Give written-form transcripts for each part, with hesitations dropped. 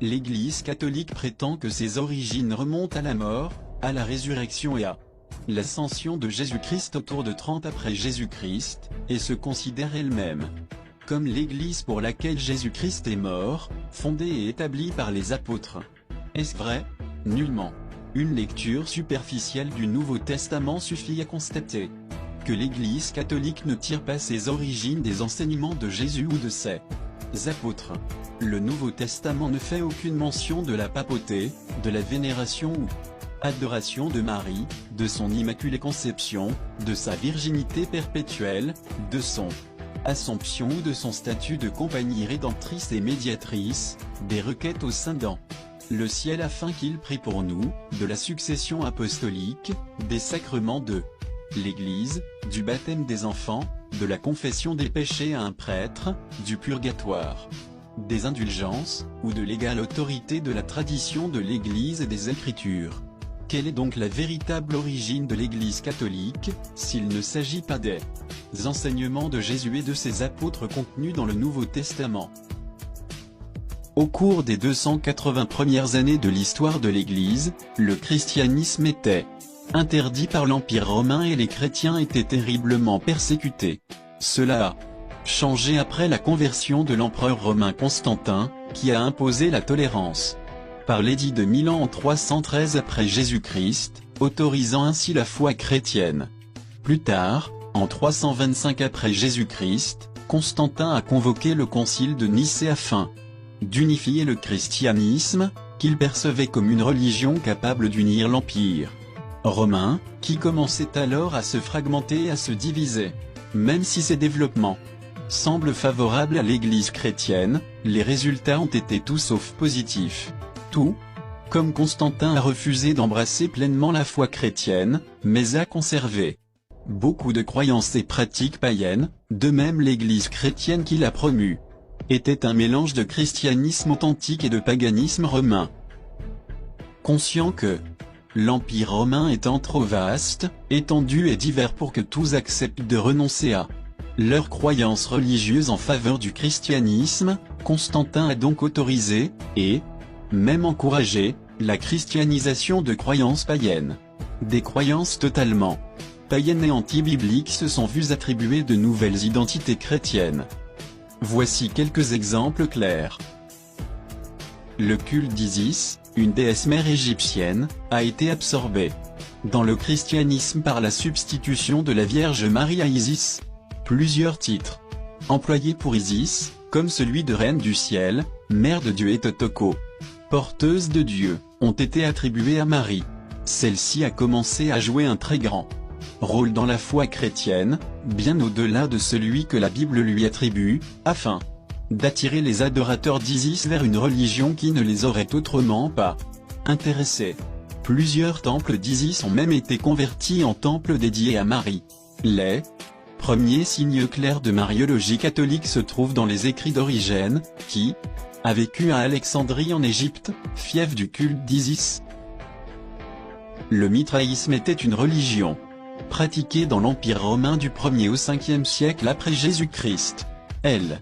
L'Église catholique prétend que ses origines remontent à la mort, à la résurrection et à l'ascension de Jésus-Christ autour de 30 après Jésus-Christ, et se considère elle-même comme l'Église pour laquelle Jésus-Christ est mort, fondée et établie par les apôtres. Est-ce vrai? Nullement. Une lecture superficielle du Nouveau Testament suffit à constater que l'Église catholique ne tire pas ses origines des enseignements de Jésus ou de ses apôtres. Le Nouveau Testament ne fait aucune mention de la papauté, de la vénération ou adoration de Marie, de son immaculée conception, de sa virginité perpétuelle, de son Assomption ou de son statut de compagnie rédemptrice et médiatrice, des requêtes au Saint dans le ciel afin qu'il prie pour nous, de la succession apostolique, des sacrements de l'Église, du baptême des enfants, de la confession des péchés à un prêtre, du purgatoire, des indulgences, ou de l'égale autorité de la tradition de l'Église et des Écritures. Quelle est donc la véritable origine de l'Église catholique, s'il ne s'agit pas des enseignements de Jésus et de ses apôtres contenus dans le Nouveau Testament? Au cours des 280 premières années de l'histoire de l'Église, le christianisme était interdit par l'Empire romain et les chrétiens étaient terriblement persécutés. Cela a changé après la conversion de l'empereur romain Constantin, qui a imposé la tolérance par l'édit de Milan en 313 après Jésus-Christ, autorisant ainsi la foi chrétienne. Plus tard, en 325 après Jésus-Christ, Constantin a convoqué le concile de Nicée afin d'unifier le christianisme, qu'il percevait comme une religion capable d'unir l'Empire romain, qui commençait alors à se fragmenter et à se diviser. Même si ces développements semblent favorables à l'Église chrétienne, les résultats ont été tout sauf positifs. Tout comme Constantin a refusé d'embrasser pleinement la foi chrétienne, mais a conservé beaucoup de croyances et pratiques païennes, de même l'Église chrétienne qu'il a promue était un mélange de christianisme authentique et de paganisme romain. Conscient que l'Empire romain étant trop vaste, étendu et divers pour que tous acceptent de renoncer à leurs croyances religieuses en faveur du christianisme, Constantin a donc autorisé, et même encouragé, la christianisation de croyances païennes. Des croyances totalement païennes et anti-bibliques se sont vues attribuer de nouvelles identités chrétiennes. Voici quelques exemples clairs. Le culte d'Isis, une déesse mère égyptienne, a été absorbé dans le christianisme par la substitution de la Vierge Marie à Isis. Plusieurs titres employés pour Isis, comme celui de Reine du ciel, Mère de Dieu et Totoko, porteuse de Dieu, ont été attribués à Marie. Celle-ci a commencé à jouer un très grand rôle dans la foi chrétienne, bien au-delà de celui que la Bible lui attribue, afin d'attirer les adorateurs d'Isis vers une religion qui ne les aurait autrement pas intéressés. Plusieurs temples d'Isis ont même été convertis en temples dédiés à Marie. Les premiers signes clairs de mariologie catholique se trouvent dans les écrits d'Origène, qui a vécu à Alexandrie en Égypte, fief du culte d'Isis. Le mitraïsme était une religion pratiquée dans l'Empire romain du 1er au 5e siècle après Jésus-Christ. Elle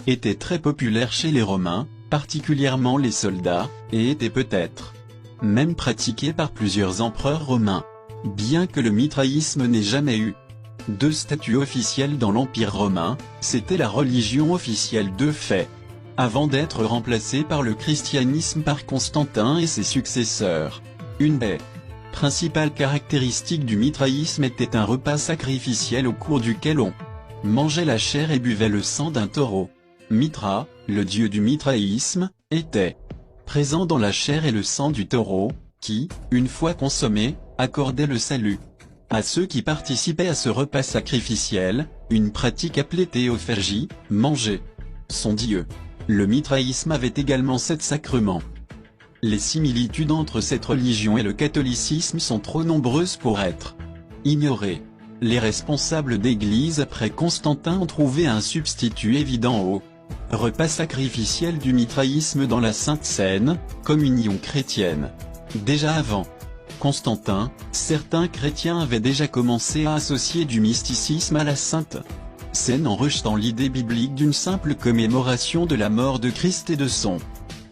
était très populaire chez les Romains, particulièrement les soldats, et était peut-être même pratiquée par plusieurs empereurs romains. Bien que le mitraïsme n'ait jamais eu de statut officiel dans l'Empire romain, c'était la religion officielle de fait, avant d'être remplacée par le christianisme par Constantin et ses successeurs. Une des principales caractéristiques du mitraïsme était un repas sacrificiel au cours duquel on mangeait la chair et buvait le sang d'un taureau. Mitra, le dieu du mitraïsme, était présent dans la chair et le sang du taureau, qui, une fois consommé, accordait le salut à ceux qui participaient à ce repas sacrificiel, une pratique appelée théophagie, manger son dieu. Le mitraïsme avait également 7 sacrements. Les similitudes entre cette religion et le catholicisme sont trop nombreuses pour être ignorées. Les responsables d'église après Constantin ont trouvé un substitut évident au repas sacrificiel du mitraïsme dans la Sainte Seine, communion chrétienne. Déjà avant Constantin, certains chrétiens avaient déjà commencé à associer du mysticisme à la Sainte Seine en rejetant l'idée biblique d'une simple commémoration de la mort de Christ et de son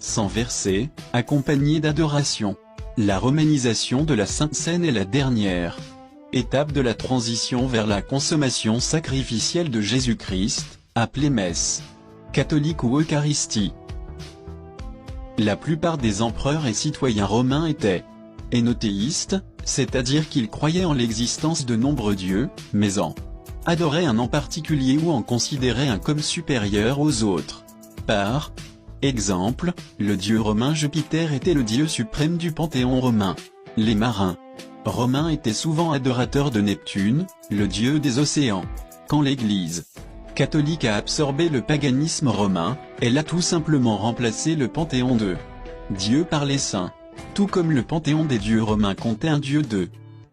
sans verset, accompagné d'adoration. La romanisation de la Sainte Seine est la dernière étape de la transition vers la consommation sacrificielle de Jésus-Christ, appelée messe catholique ou Eucharistie. La plupart des empereurs et citoyens romains étaient énothéistes, c'est-à-dire qu'ils croyaient en l'existence de nombreux dieux, mais en adoraient un en particulier ou en considéraient un comme supérieur aux autres. Par exemple, le dieu romain Jupiter était le dieu suprême du panthéon romain. Les marins romains étaient souvent adorateurs de Neptune, le dieu des océans. Quand l'Église catholique a absorbé le paganisme romain, elle a tout simplement remplacé le panthéon de Dieu par les saints. Tout comme le panthéon des dieux romains comptait un dieu de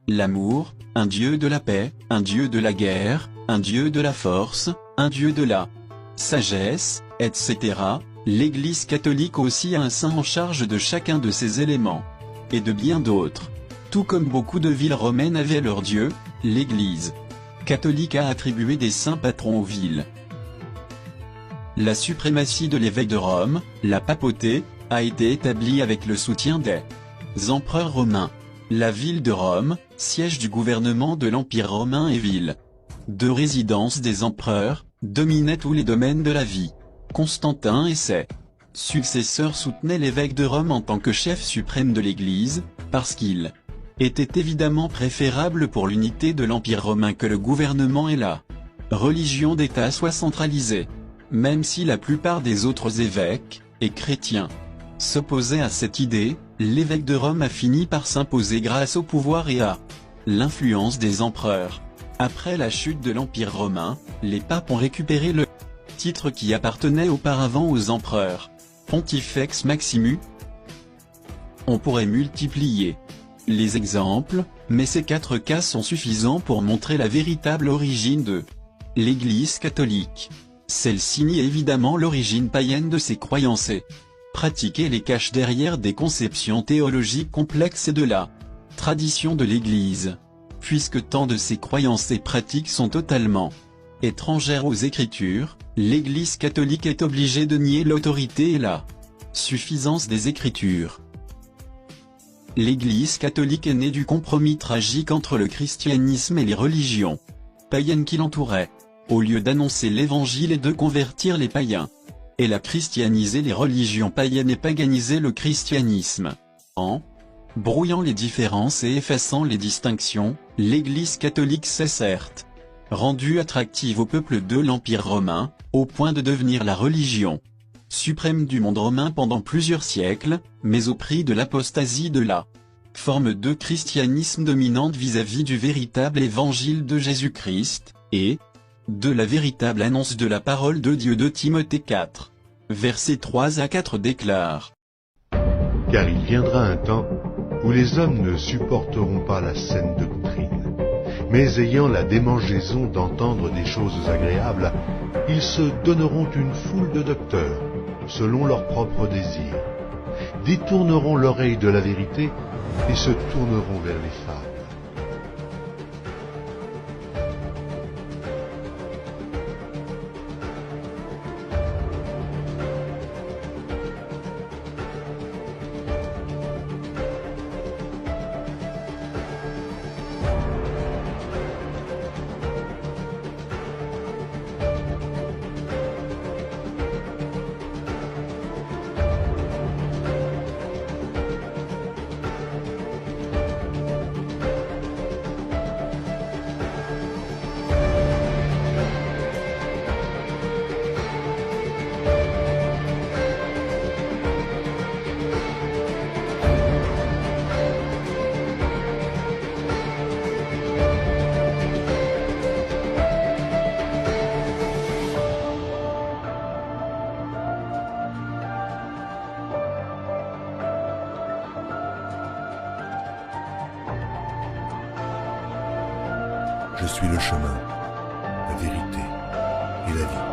l'amour, un dieu de la paix, un dieu de la guerre, un dieu de la force, un dieu de la sagesse, etc., l'Église catholique aussi a un saint en charge de chacun de ces éléments. Et de bien d'autres. Tout comme beaucoup de villes romaines avaient leur dieu, l'Église catholique a attribué des saints patrons aux villes. La suprématie de l'évêque de Rome, la papauté, a été établie avec le soutien des empereurs romains. La ville de Rome, siège du gouvernement de l'Empire romain et ville de résidence des empereurs, dominait tous les domaines de la vie. Constantin et ses successeurs soutenaient l'évêque de Rome en tant que chef suprême de l'Église, parce qu'il était évidemment préférable pour l'unité de l'Empire romain que le gouvernement et la religion d'État soient centralisés. Même si la plupart des autres évêques, et chrétiens, s'opposaient à cette idée, l'évêque de Rome a fini par s'imposer grâce au pouvoir et à l'influence des empereurs. Après la chute de l'Empire romain, les papes ont récupéré le titre qui appartenait auparavant aux empereurs, Pontifex Maximus. On pourrait multiplier les exemples, mais ces 4 cas sont suffisants pour montrer la véritable origine de l'Église catholique. Celle-ci nie évidemment l'origine païenne de ses croyances et pratique et les cache derrière des conceptions théologiques complexes et de la tradition de l'Église. Puisque tant de ces croyances et pratiques sont totalement étrangères aux Écritures, l'Église catholique est obligée de nier l'autorité et la suffisance des Écritures. L'Église catholique est née du compromis tragique entre le christianisme et les religions païennes qui l'entouraient. Au lieu d'annoncer l'Évangile et de convertir les païens, elle a christianisé les religions païennes et paganisé le christianisme. En brouillant les différences et effaçant les distinctions, l'Église catholique s'est certes rendue attractive au peuple de l'Empire romain, au point de devenir la religion suprême du monde romain pendant plusieurs siècles, mais au prix de l'apostasie de la forme de christianisme dominante vis-à-vis du véritable évangile de Jésus-Christ, et de la véritable annonce de la parole de Dieu. De Timothée 4, versets 3 à 4 déclare: Car il viendra un temps où les hommes ne supporteront pas la saine doctrine, mais ayant la démangeaison d'entendre des choses agréables, ils se donneront une foule de docteurs, selon leurs propres désirs, détourneront l'oreille de la vérité et se tourneront vers les fables. Je suis le chemin, la vérité et la vie.